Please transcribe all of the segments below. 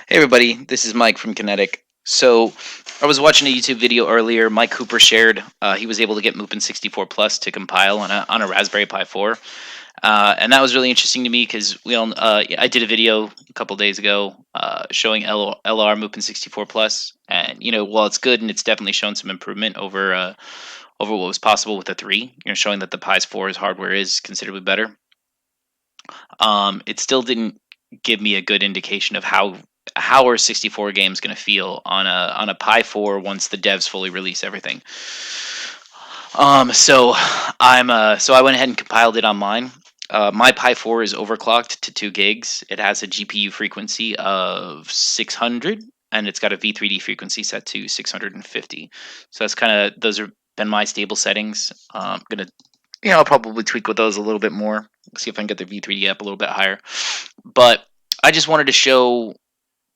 Hey everybody, this is Mike from Kinetic. So I was watching a YouTube video earlier. Mike Cooper shared he was able to get Mupen64Plus to compile on a Raspberry Pi 4, and that was really interesting to me because we all I did a video a couple days ago showing LR Mupen64Plus, and while it's good and it's definitely shown some improvement over what was possible with the 3, showing that the Pi's 4's hardware is considerably better. It still didn't give me a good indication of how are 64 games going to feel on a Pi 4 once the devs fully release everything. So I went ahead and compiled it on mine. My Pi 4 is overclocked to 2 gigs. It has a GPU frequency of 600, and it's got a V3D frequency set to 650. So those have been my stable settings. I'm gonna, I'll probably tweak with those a little bit more. See if I can get the V3D up a little bit higher. But I just wanted to show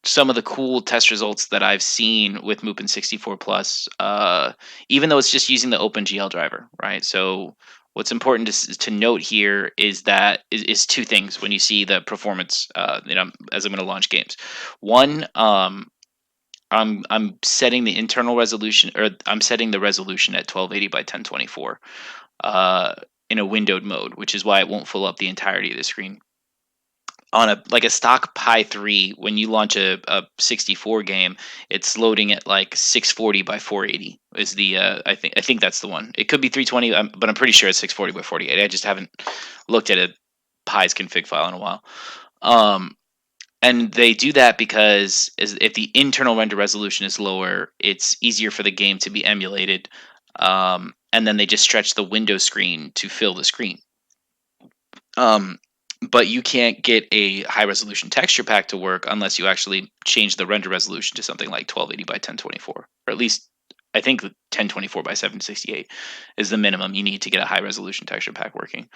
some of the cool test results that I've seen with Mupen64Plus, even though it's just using the OpenGL driver, right? So what's important to note here is two things when you see the performance, as I'm going to launch games. One, I'm setting the internal resolution, or I'm setting the resolution at 1280 by 1024 in a windowed mode, which is why it won't fill up the entirety of the screen. On a stock Pi 3, when you launch a 64 game, it's loading at like 640 by 480 is the I think that's the one. It could be 320, but I'm pretty sure it's 640 by 48. I just haven't looked at a Pi's config file in a while. And they do that because if the internal render resolution is lower, it's easier for the game to be emulated. And then they just stretch the window screen to fill the screen. But you can't get a high resolution texture pack to work unless you actually change the render resolution to something like 1280 by 1024, or at least I think 1024 by 768 is the minimum you need to get a high resolution texture pack working.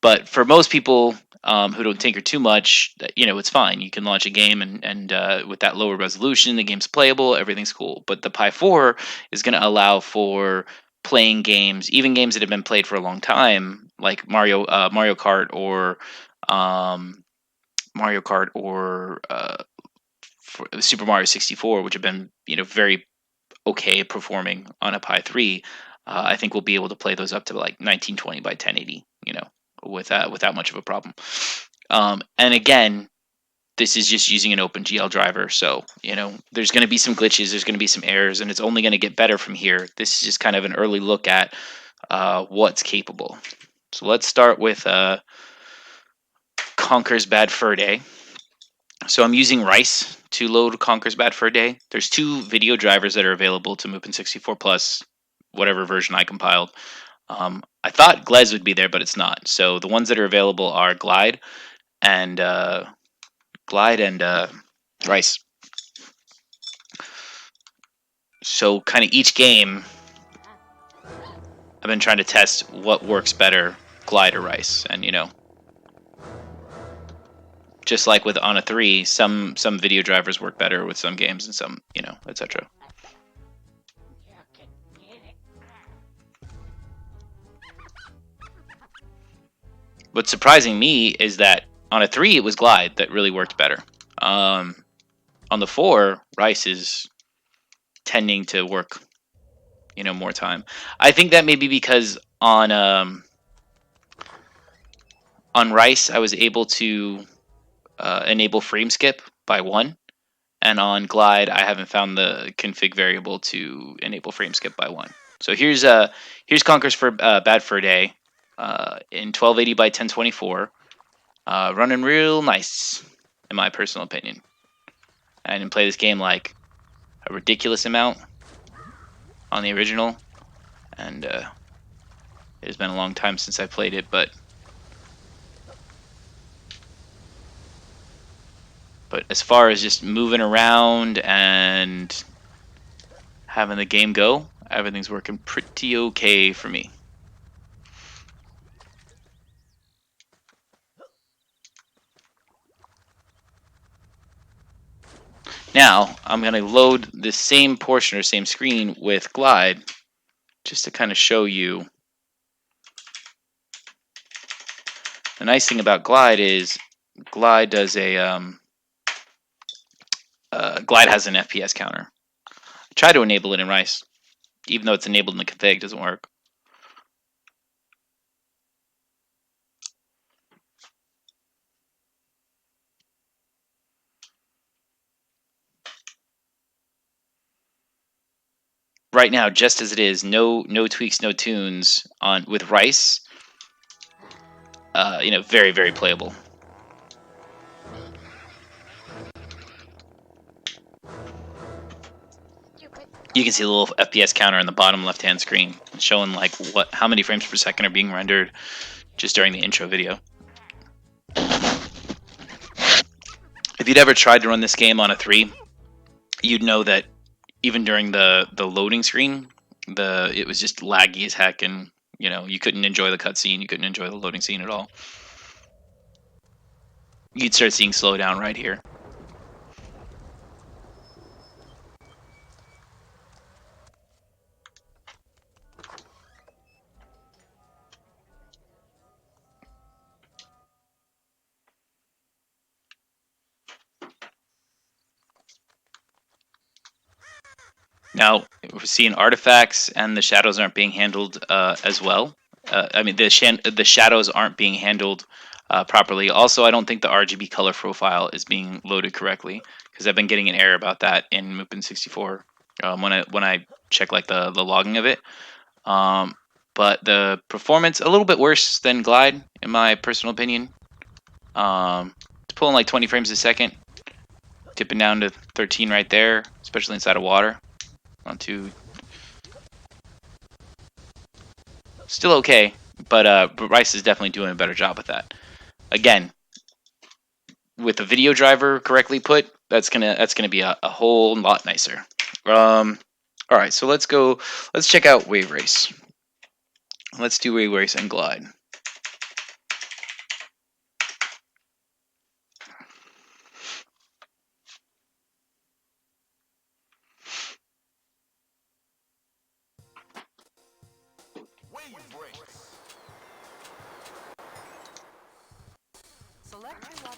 But for most people who don't tinker too much, it's fine. You can launch a game and with that lower resolution, the game's playable, everything's cool. But the Pi 4 is going to allow for playing games, even games that have been played for a long time, like Mario Kart or Mario Kart or Super Mario 64, which have been very okay performing on a Pi 3. I think we'll be able to play those up to like 1920 by 1080, without much of a problem. And again, this is just using an OpenGL driver, so there's going to be some glitches, there's going to be some errors, and it's only going to get better from here. This is just kind of an early look at what's capable. So let's start with Conker's Bad Fur Day. So I'm using Rice to load Conker's Bad Fur Day. There's 2 video drivers that are available to Mupen64Plus, whatever version I compiled. I thought Glez would be there, but it's not. So the ones that are available are Glide and Rice. So kind of each game, I've been trying to test what works better, Glide or Rice, and just like with on a 3, some video drivers work better with some games and some, etc. What's surprising me is that on a 3 it was Glide that really worked better. On the 4, Rice is tending to work, more time. I think that may be because on Rice I was able to enable frame skip by 1, and on Glide I haven't found the config variable to enable frame skip by 1. So here's Conker's for Bad Fur Day in 1280 by 1024, running real nice in my personal opinion. I didn't play this game like a ridiculous amount on the original, and it has been a long time since I played it, but as far as just moving around and having the game go, everything's working pretty okay for me. Now, I'm going to load the same portion or same screen with Glide just to kind of show you. The nice thing about Glide is Glide does a Glide has an FPS counter. I try to enable it in Rice, even though it's enabled in the config, it doesn't work. Right now, just as it is, no tweaks, no tunes on with Rice. Very, very playable. You can see the little FPS counter in the bottom left-hand screen, showing like how many frames per second are being rendered just during the intro video. If you'd ever tried to run this game on a 3, you'd know that even during the loading screen, it was just laggy as heck, and you couldn't enjoy the cutscene, you couldn't enjoy the loading scene at all. You'd start seeing slowdown right here. Now, we're seeing artifacts and the shadows aren't being handled as well. I mean, the shadows aren't being handled properly. Also, I don't think the RGB color profile is being loaded correctly, because I've been getting an error about that in Mupen64 when I check like the logging of it. But the performance a little bit worse than Glide, in my personal opinion. It's pulling like 20 frames a second, dipping down to 13 right there, especially inside of water. Still okay, but Rice is definitely doing a better job with that. Again, with the video driver correctly put, that's gonna be a whole lot nicer. All right, so let's check out Wave Race. Let's do Wave Race and Glide.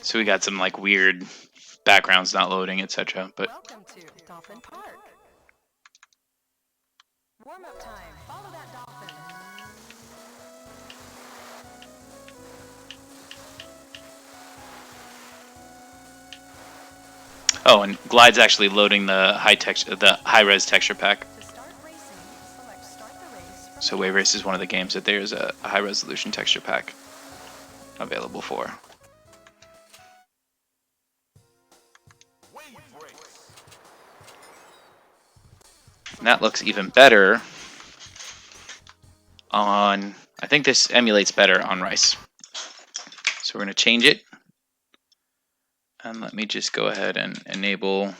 So we got some like weird backgrounds not loading, etc. But welcome to Dolphin Park. Warm up time. Follow that dolphin. oh, and Glide's actually loading the high res texture pack. To start racing, select start the race. So Wave Race is one of the games that there's a high resolution texture pack available for. And that looks even better on, I think this emulates better on Rice. So we're going to change it. And let me just go ahead and enable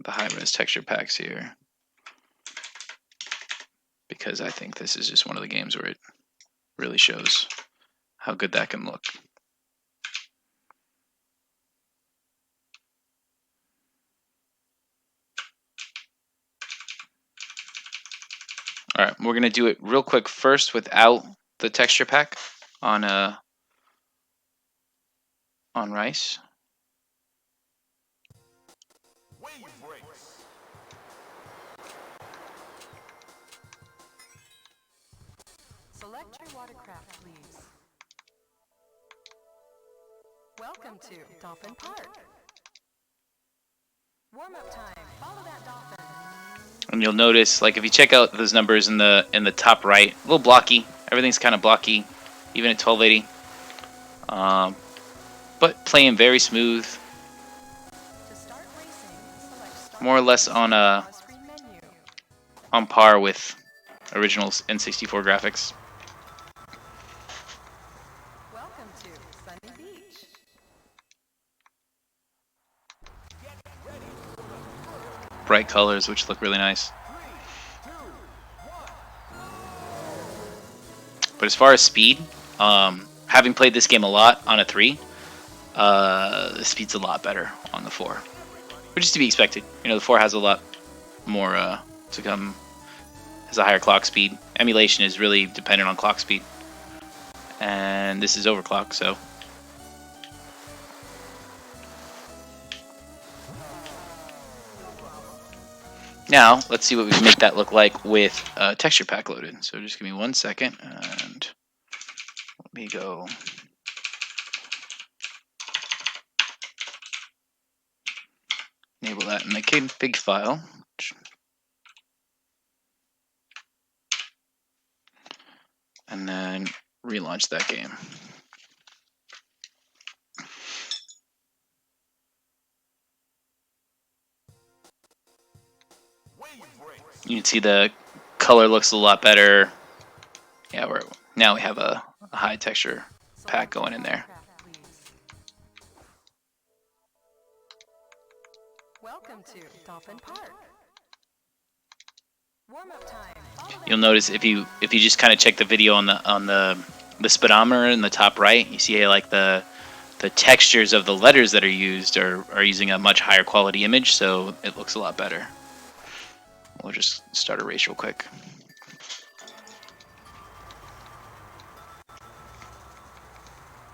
the high-res texture packs here, because I think this is just one of the games where it really shows how good that can look. All right, we're going to do it real quick first without the texture pack on Rice. Select your watercraft, please. Welcome to Dolphin Park. Warm up time. Follow that dolphin. And you'll notice, like if you check out those numbers in the top right, a little blocky. Everything's kind of blocky, even at 1280. But playing very smooth. To start racing, select start More or less on screen menu. on par with original N64 graphics. Welcome to Sunny Beach. Bright colors, which look really nice. But as far as speed, having played this game a lot on a 3, the speed's a lot better on the 4, which is to be expected. The 4 has a lot more to come, has a higher clock speed. Emulation is really dependent on clock speed, and this is overclock, so Now, let's see what we can make that look like with texture pack loaded. So just give me 1 second, and let me go. Enable that in the config file. And then relaunch that game. You can see the color looks a lot better. Yeah, now we have a high texture pack going in there. Welcome to Dolphin Park. Warm-up time. You'll notice if you just kind of check the video on the speedometer in the top right, you see like the textures of the letters that are used are using a much higher quality image, so it looks a lot better. We'll just start a race real quick.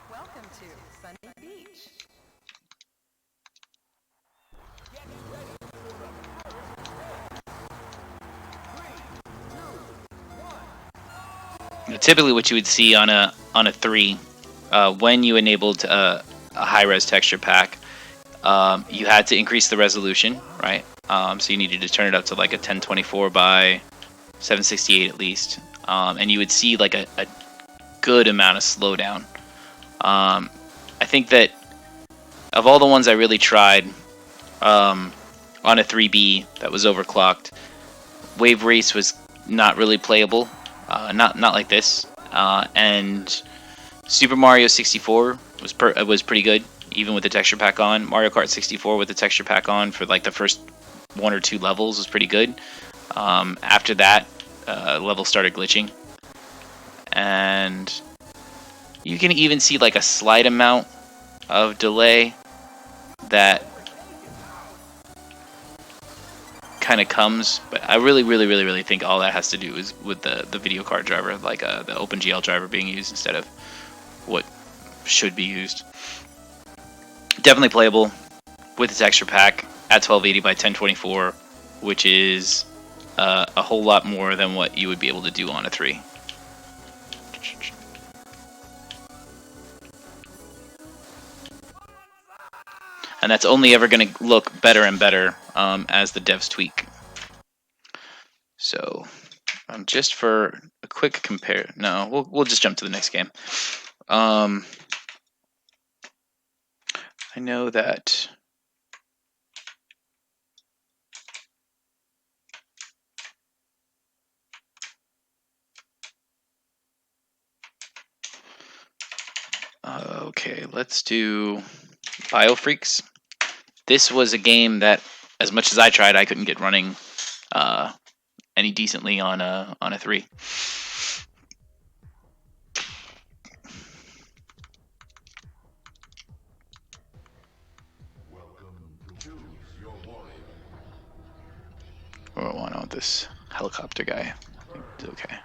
Welcome to Sunny Beach. Typically, what you would see on a 3, when you enabled a high-res texture pack, you had to increase the resolution, right? So you needed to turn it up to like a 1024 by 768 at least, and you would see like a good amount of slowdown. I think that of all the ones I really tried on a 3B that was overclocked, Wave Race was not really playable, not like this, and Super Mario 64 was pretty good, even with the texture pack on. Mario Kart 64 with the texture pack on for like the first 1 or 2 levels was pretty good. After that, levels started glitching, and you can even see like a slight amount of delay that kind of comes, but I really think all that has to do is with the video card driver, like the OpenGL driver being used instead of what should be used. Definitely playable with the texture pack at 1280 by 1024, which is a whole lot more than what you would be able to do on a 3. And that's only ever going to look better and better as the devs tweak. So, just for a quick compare, no, we'll just jump to the next game. I know that okay, let's do Biofreaks. This was a game that, as much as I tried, I couldn't get running any decently on a 3. Or I want this helicopter guy. I think it's okay.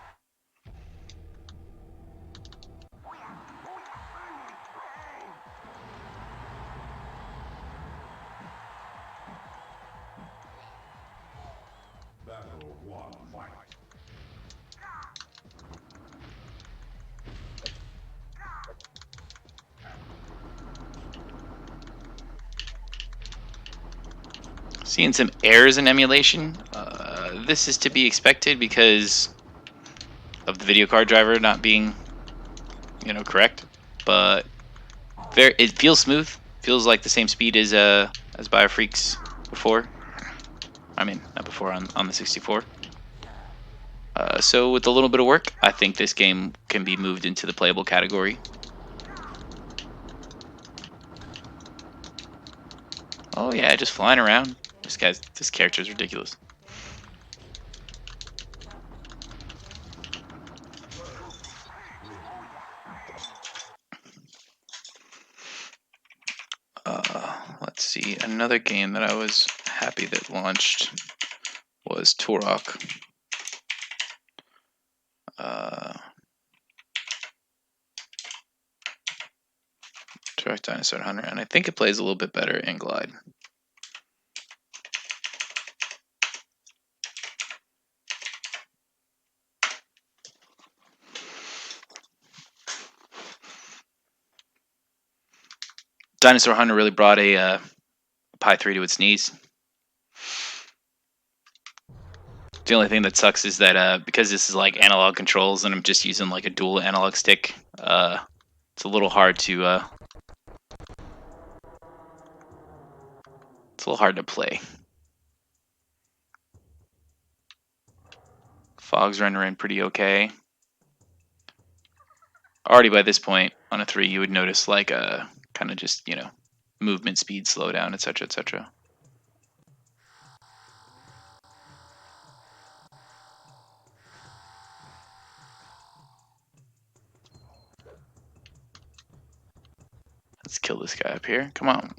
Seeing some errors in emulation. This is to be expected because of the video card driver not being, correct. But it feels smooth. Feels like the same speed as Biofreaks before. I mean, not before on the 64. So with a little bit of work, I think this game can be moved into the playable category. Oh yeah, just flying around. This character is ridiculous. Let's see. Another game that I was happy that launched was Turok. Turok Dinosaur Hunter, and I think it plays a little bit better in Glide. Dinosaur Hunter really brought a Pi 3 to its knees. The only thing that sucks is that because this is like analog controls and I'm just using like a dual analog stick, it's a little hard to play. Fog's rendering pretty okay. Already by this point on a 3, you would notice like a kind of just movement speed slowdown, etc., etc. Let's kill this guy up here. Come on.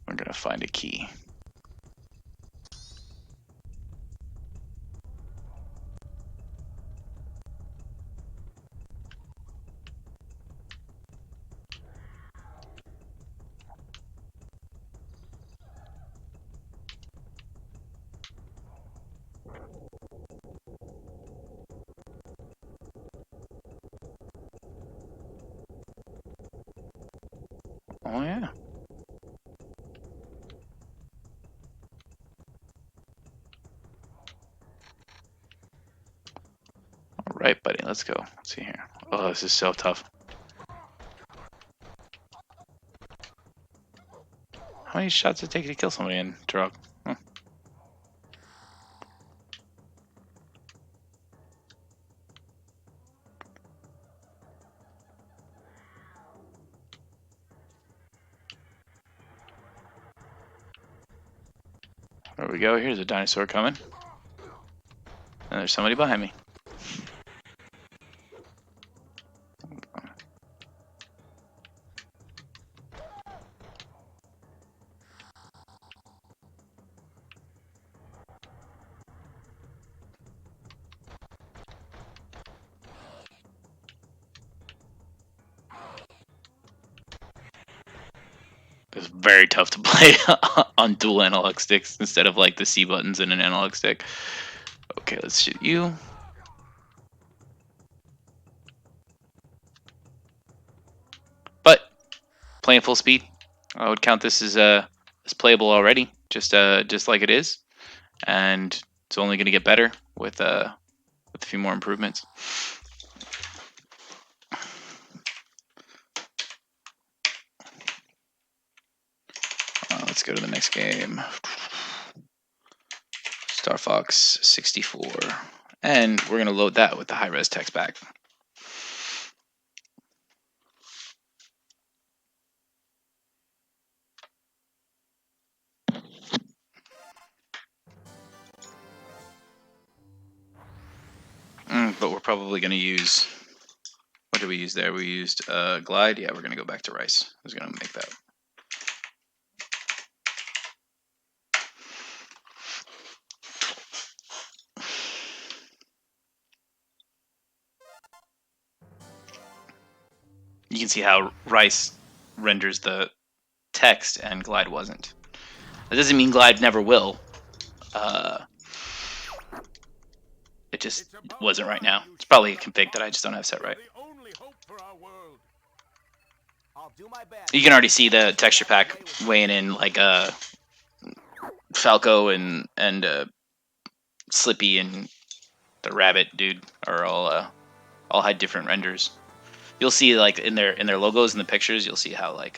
We're gonna find a key. Oh yeah. All right, buddy. Let's go. Let's see here. Oh, this is so tough. How many shots does it take to kill somebody in Turok? Huh. There we go. Here's a dinosaur coming. And there's somebody behind me. It's very tough to play on dual analog sticks instead of like the C buttons in an analog stick. Okay, let's shoot you. But playing full speed, I would count this as playable already, just like it is, and it's only going to get better with a few more improvements. Let's go to the next game. Star Fox 64. And we're going to load that with the high-res text back. But we're probably going to use... What did we use there? We used Glide. Yeah, we're going to go back to Rice. I was going to make that. You can see how Rice renders the text and Glide wasn't. That doesn't mean Glide never will. It just wasn't right now. It's probably a config that I just don't have set right. You can already see the texture pack weighing in, like Falco and Slippy and the Rabbit dude are all had different renders. You'll see like in their logos and the pictures, you'll see how like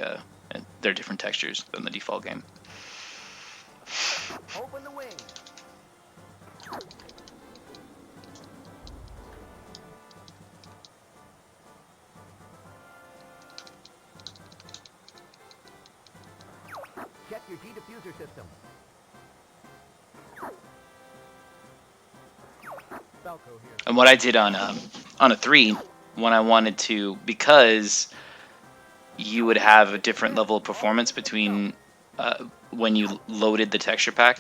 they're different textures than the default game. Open the wing. Check your defusor system. And what I did on a 3, when I wanted to, because you would have a different level of performance between when you loaded the texture pack.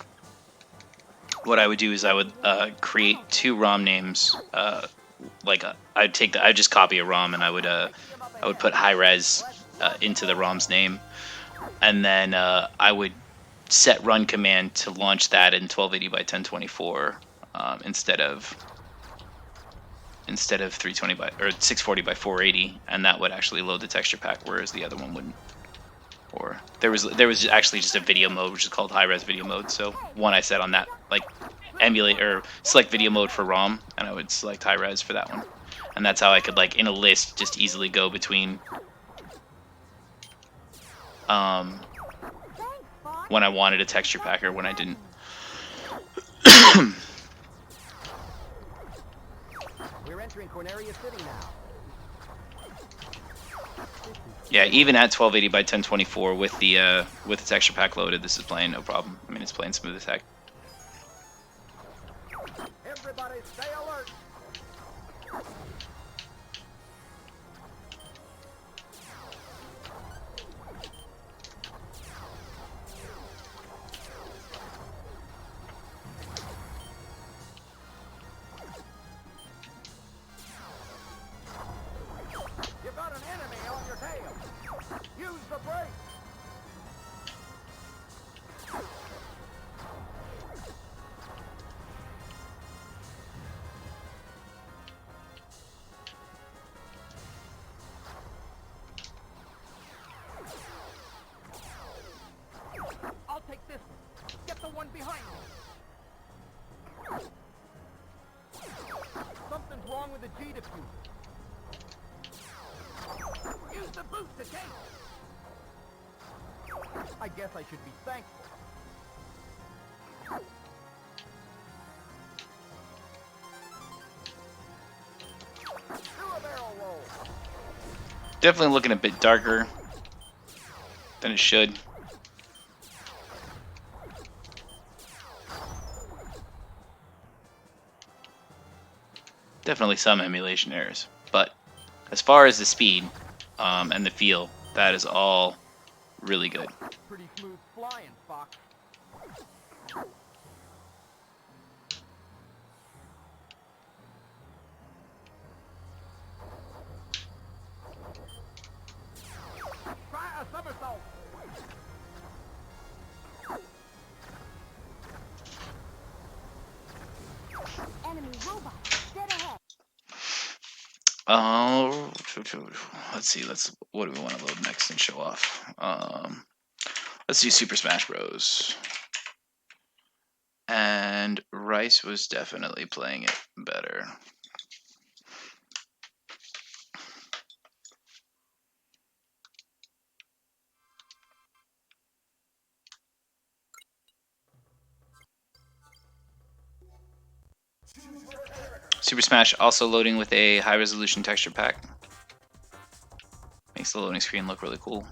What I would do is I would create 2 ROM names. I'd just copy a ROM and I would put high res into the ROM's name, and then I would set run command to launch that in 1280 by 1024 instead of instead of 320 by or 640 by 480, and that would actually load the texture pack, whereas the other one wouldn't. Or there was actually just a video mode, which is called high res video mode. So one I set on that, like emulate or select video mode for ROM, and I would select high res for that one, and that's how I could, like, in a list, just easily go between when I wanted a texture pack or when I didn't. We're entering Corneria City now. Yeah, even at 1280 by 1024 with the texture pack loaded, this is playing no problem. I mean, it's playing smooth as heck. Everybody stay alert. You've got an enemy on your tail. Use the brake. I'll take this one. Get the one behind me. Something's wrong with the G diffuser. Use the boost to change. I guess I should be thankful. Do a barrel roll. Definitely looking a bit darker than it should. Definitely some emulation errors, but as far as the speed and the feel, that is all really good. Pretty smooth flying, Fox. Try a somersault. Enemy robot, dead ahead. Oh, let's see. What do we want to load next and show off? Let's do Super Smash Bros. And Rice was definitely playing it better. Super Smash also loading with a high resolution texture pack. Makes the loading screen look really cool.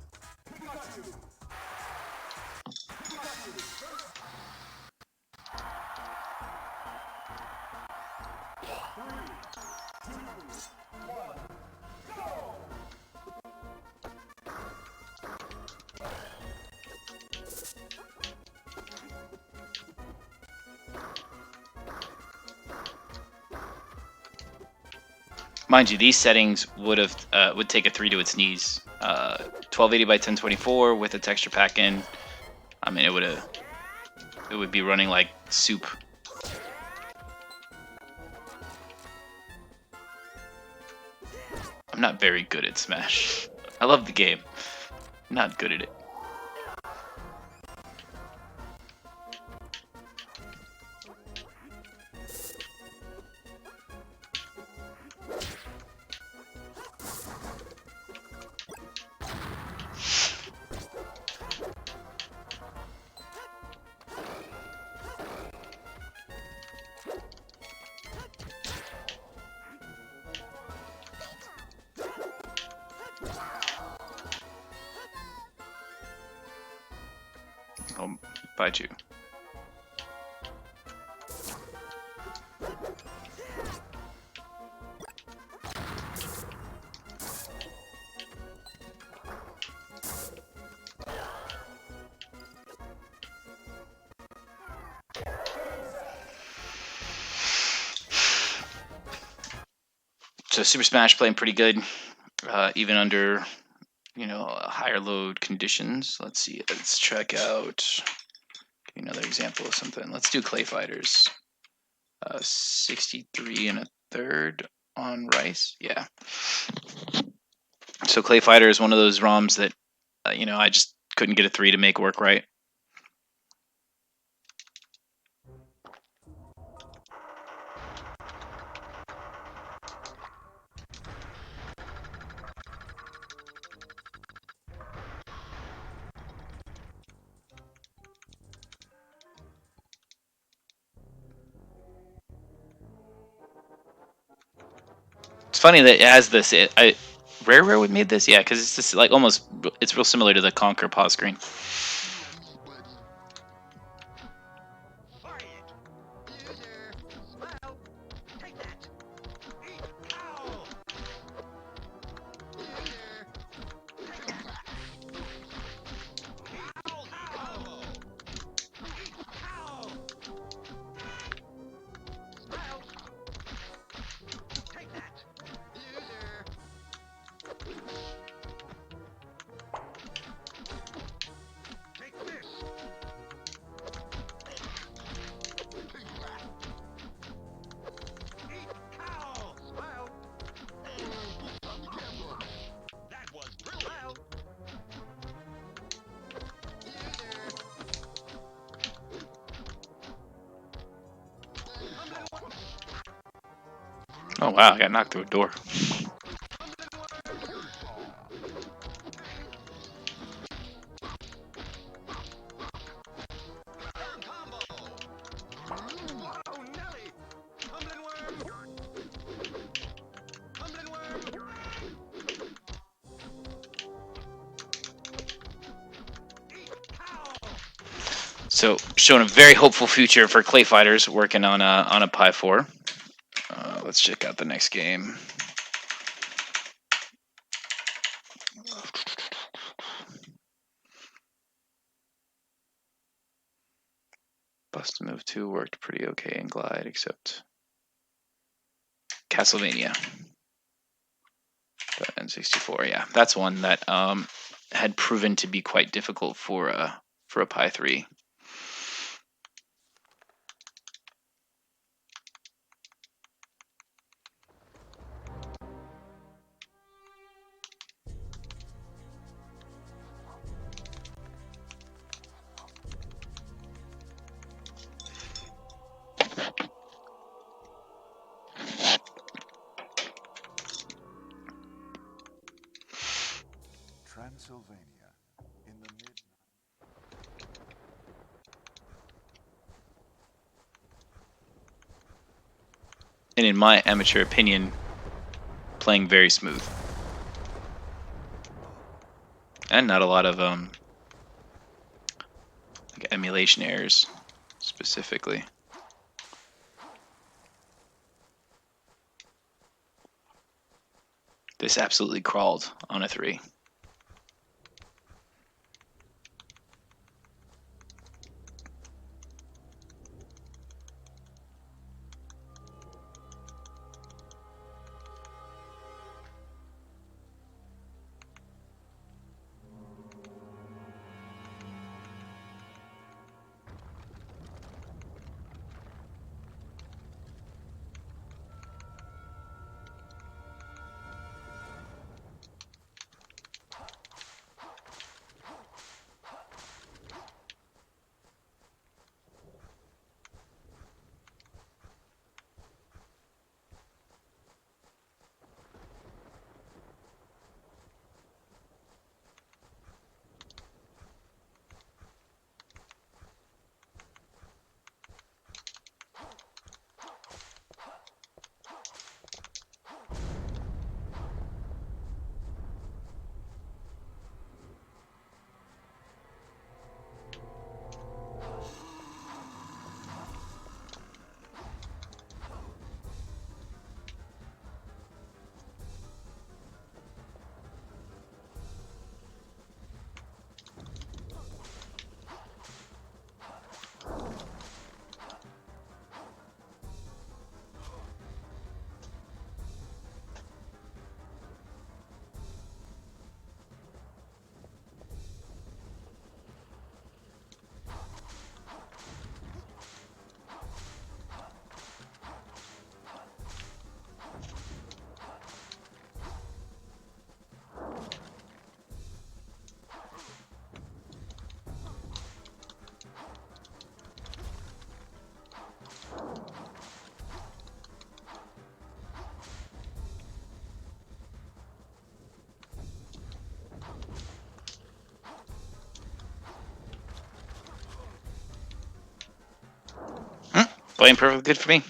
Mind you, these settings would take a 3 to its knees. 1280 by 1024 with a texture pack in. I mean, it would be running like soup. I'm not very good at Smash. I love the game. I'm not good at it. I'll bite you. So Super Smash playing pretty good, even under, higher load conditions. Let's see. Let's check out another example of something. Let's do Clay Fighters. 63 and a third. on Rice. Yeah. So Clay Fighter is one of those ROMs that, I just couldn't get a 3 to make work right. It's funny that it has this. Rare made this, yeah, because it's just like almost. It's real similar to the Conquer pause screen. Oh wow, I got knocked through a door. So showing a very hopeful future for Clay Fighters working on a Pi 4. Let's check out the next game. Bust Move 2 worked pretty okay in Glide, except Castlevania. The N64, yeah, that's one that had proven to be quite difficult for a Pi 3. Transylvania, in the mid. And in my amateur opinion, playing very smooth. And not a lot of like emulation errors specifically. This absolutely crawled on a 3. Playing perfectly good for me.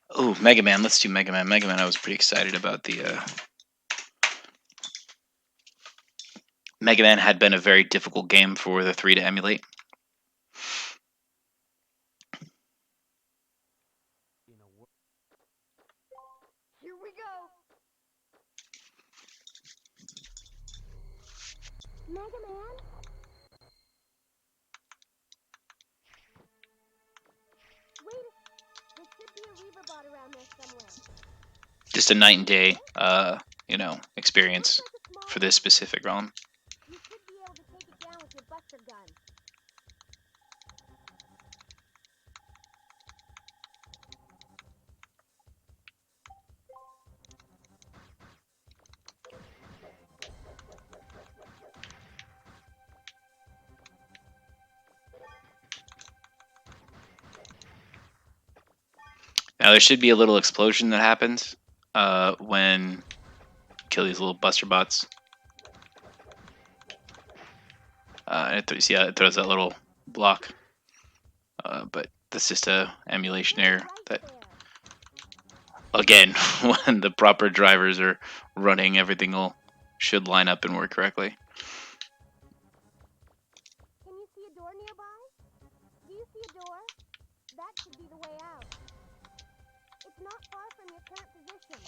Oh, Mega Man. Let's do Mega Man. Mega Man, I was pretty excited about the. Mega Man had been a very difficult game for the 3 to emulate. Here we go. Mega Man? Wait, there should be a Reaver bot around there somewhere. Just a night and day, experience Looks like a small for this specific ROM. You should be able to take it down with your buster gun. Now there should be a little explosion that happens when you kill these little buster bots. See how it throws that little block. But that's just a emulation error that, again, when the proper drivers are running, everything should line up and work correctly. Can you see a door nearby? Do you see a door? That should be the way out. It's not far from your current position.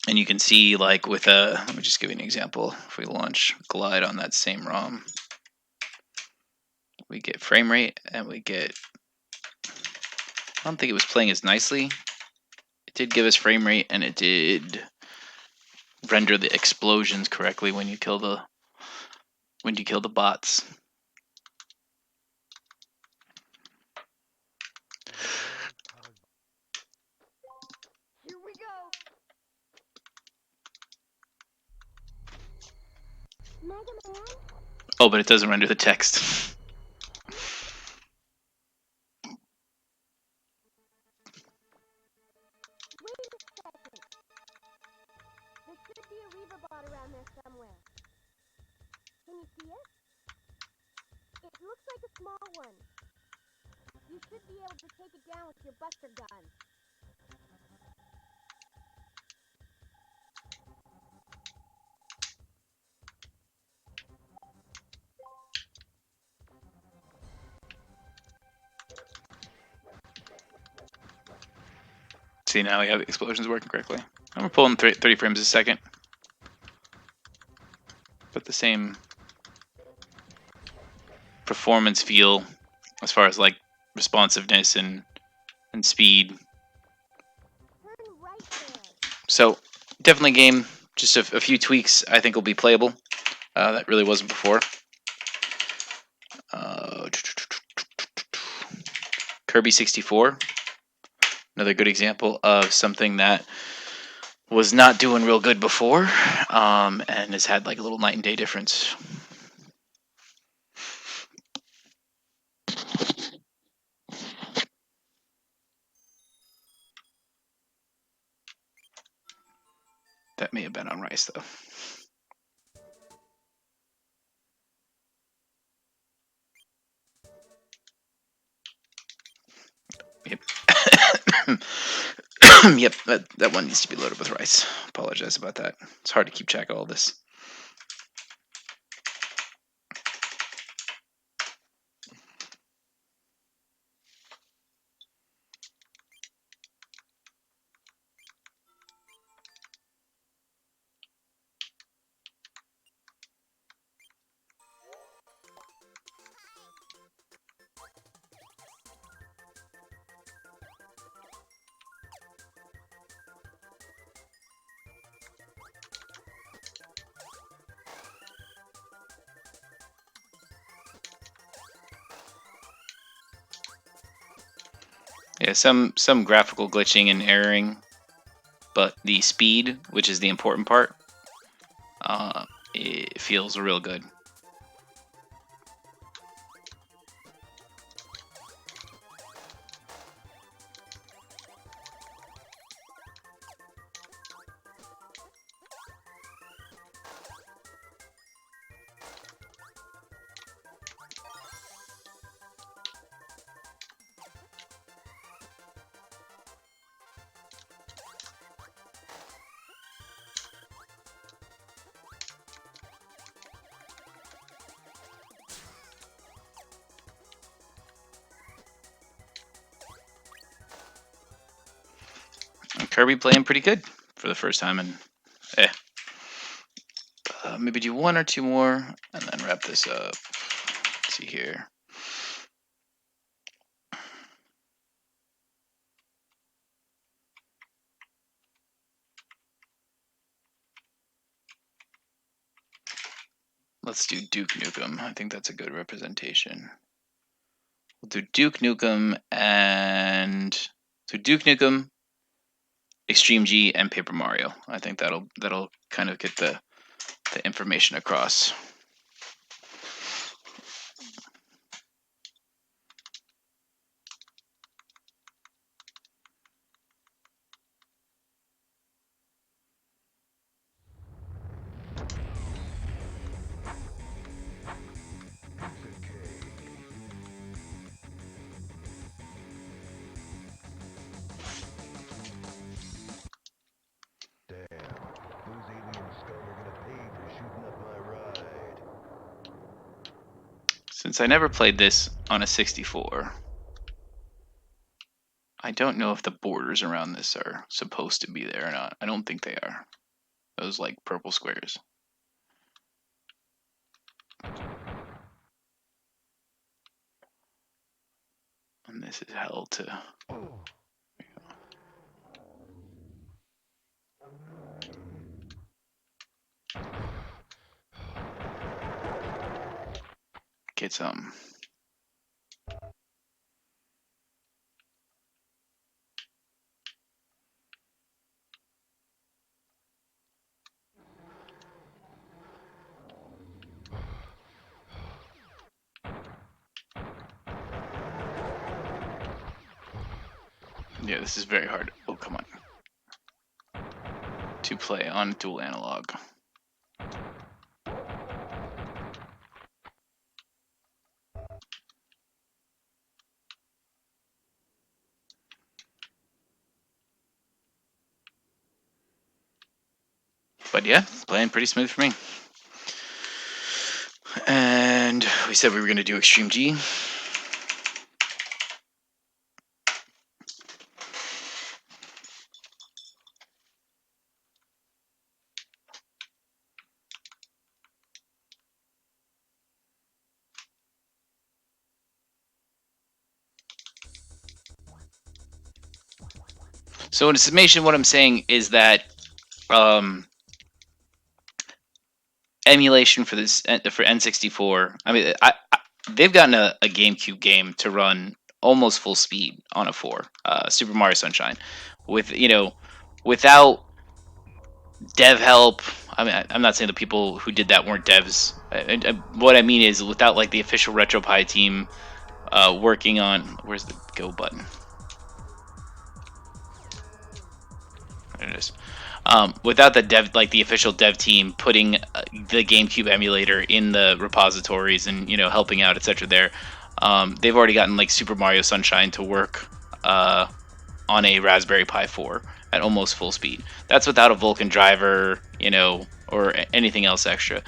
And you can see, like, with let me just give you an example. If we launch Glide on that same ROM, we get frame rate, and we get, I don't think it was playing as nicely. It did give us frame rate, and it did render the explosions correctly when you kill the bots. Here we go. Mega Man? Oh, but it doesn't render the text. Wait a second. There should be a Reaver bot around there somewhere. Can you see it? It looks like a small one. You should be able to take it down with your buster gun. See, now we have the explosions working correctly. And we're pulling 30 frames a second. But the same performance feel as far as like responsiveness and speed. Turn right there. So definitely game, just a few tweaks I think will be playable. That really wasn't before. Kirby 64. Another good example of something that was not doing real good before, and has had like a little night and day difference. That may have been on rice though. Yep. Yep, that one needs to be loaded with rice. Apologize about that. It's hard to keep track of all this. Yeah, some graphical glitching and erroring, but the speed, which is the important part, it feels real good. Kirby playing pretty good for the first time, and maybe do one or two more, and then wrap this up. Let's see here. Let's do Duke Nukem. I think that's a good representation. We'll do Duke Nukem and Duke Nukem, Extreme G, and Paper Mario. I think that'll kind of get the information across. Since I never played this on a 64, I don't know if the borders around this are supposed to be there or not. I don't think they are. Those like purple squares. And this is held to... Get some. Yeah, this is very hard. Oh, come on. To play on dual analog. But yeah, playing pretty smooth for me. And we said we were going to do Extreme G. So in summation, what I'm saying is that emulation for this for N64. I mean, they've gotten a GameCube game to run almost full speed on a 4, Super Mario Sunshine, with without dev help. I mean, I'm not saying the people who did that weren't devs. What I mean is without like the official RetroPie team working on. Where's the go button? There it is. Without the dev, like the official dev team putting the GameCube emulator in the repositories and helping out, etc. There, they've already gotten like Super Mario Sunshine to work on a Raspberry Pi 4 at almost full speed. That's without a Vulkan driver, or anything else extra.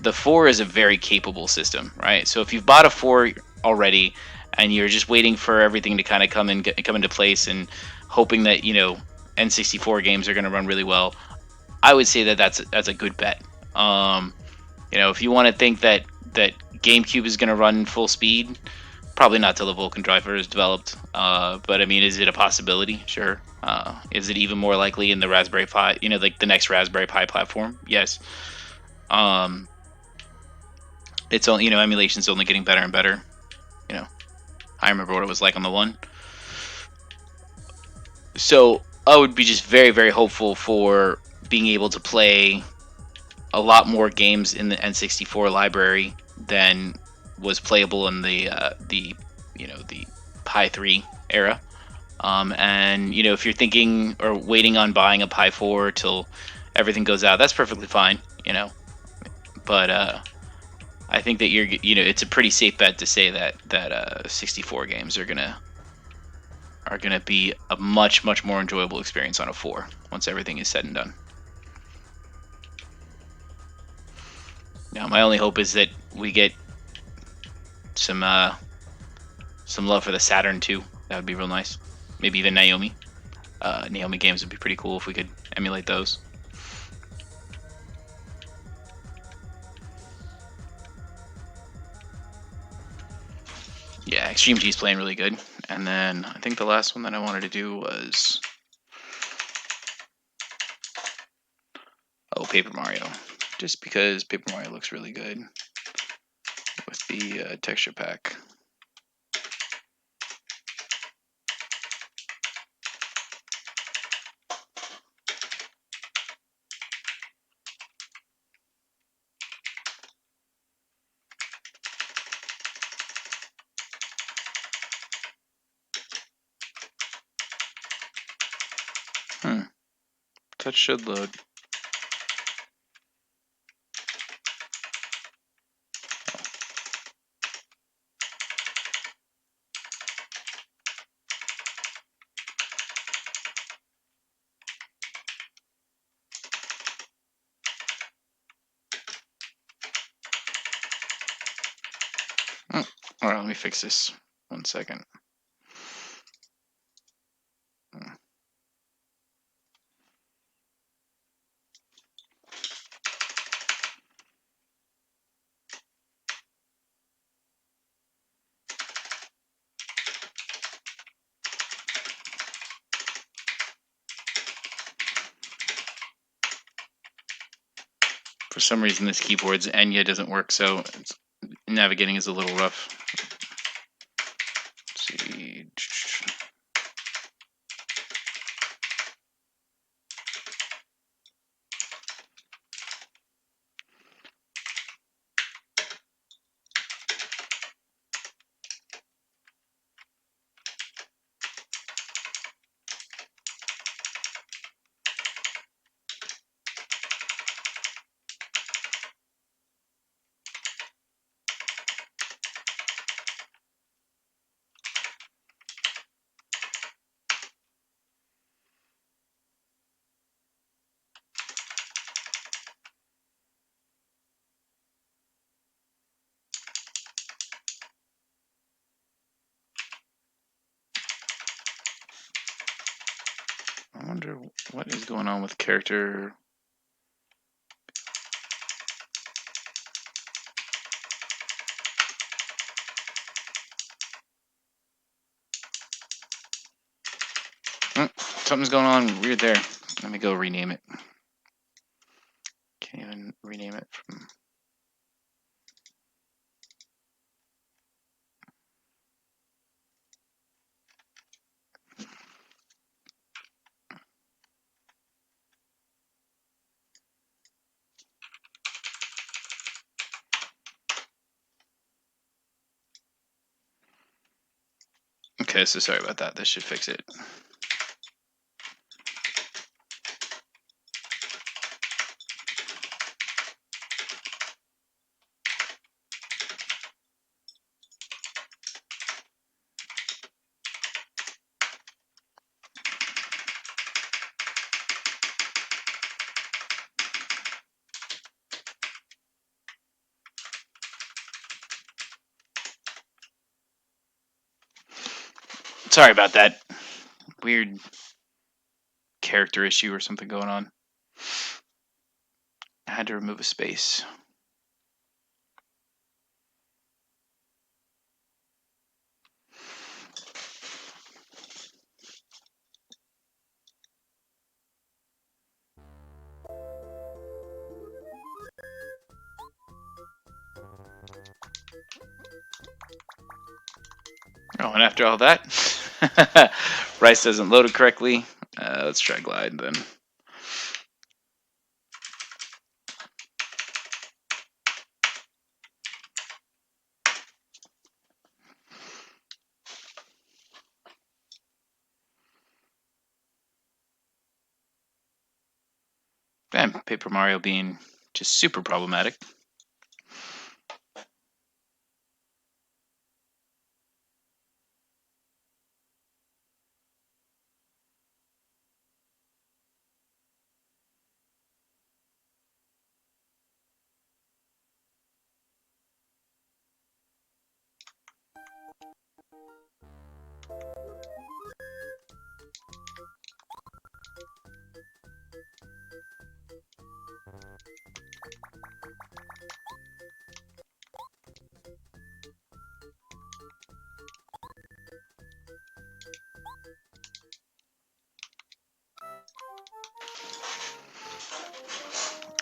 The 4 is a very capable system, right? So if you've bought a 4 already and you're just waiting for everything to kind of come into place and hoping that N64 games are going to run really well, I would say that that's a good bet. If you want to think that GameCube is going to run full speed, probably not till the Vulkan driver is developed. But I mean, is it a possibility? Sure. Is it even more likely in the Raspberry Pi? Like the next Raspberry Pi platform? Yes. It's only emulation's only getting better and better. I remember what it was like on the 1. So I would be just very, very hopeful for being able to play a lot more games in the N64 library than was playable in the Pi 3 era. And if you're thinking or waiting on buying a Pi 4 till everything goes out, that's perfectly fine. But I think that it's a pretty safe bet to say that 64 games are gonna be a much, much more enjoyable experience on a 4 once everything is said and done. Now, my only hope is that we get some love for the Saturn too. That would be real nice. Maybe even Naomi. Naomi games would be pretty cool if we could emulate those. Yeah, Extreme G's playing really good. And then I think the last one that I wanted to do was Paper Mario. Just because Paper Mario looks really good with the texture pack. Touch should load. Alright, let me fix this. 1 second. For some reason, this keyboard's Enya doesn't work, so navigating is a little rough. Let's see. I wonder what is going on with character. Something's going on weird there. Let me go rename it. Can't even rename it from. Okay, so sorry about that. This should fix it. Sorry about that. Weird character issue or something going on. I had to remove a space. Oh, and after all that, Rice doesn't load it correctly. Let's try Glide then. And Paper Mario being just super problematic.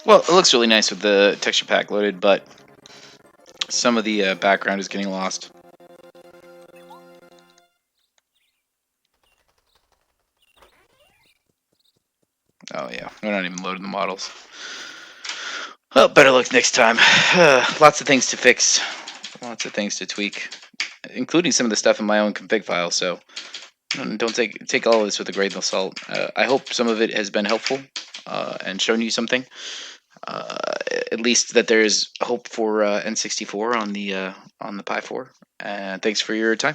Well, it looks really nice with the texture pack loaded, but some of the background is getting lost. Oh yeah, we're not even loading the models. Well, better luck next time. Lots of things to fix, lots of things to tweak, including some of the stuff in my own config file. So don't take all of this with a grain of salt. I hope some of it has been helpful and shown you something. Uh, at least that there is hope for N64 on the Pi 4. And thanks for your time.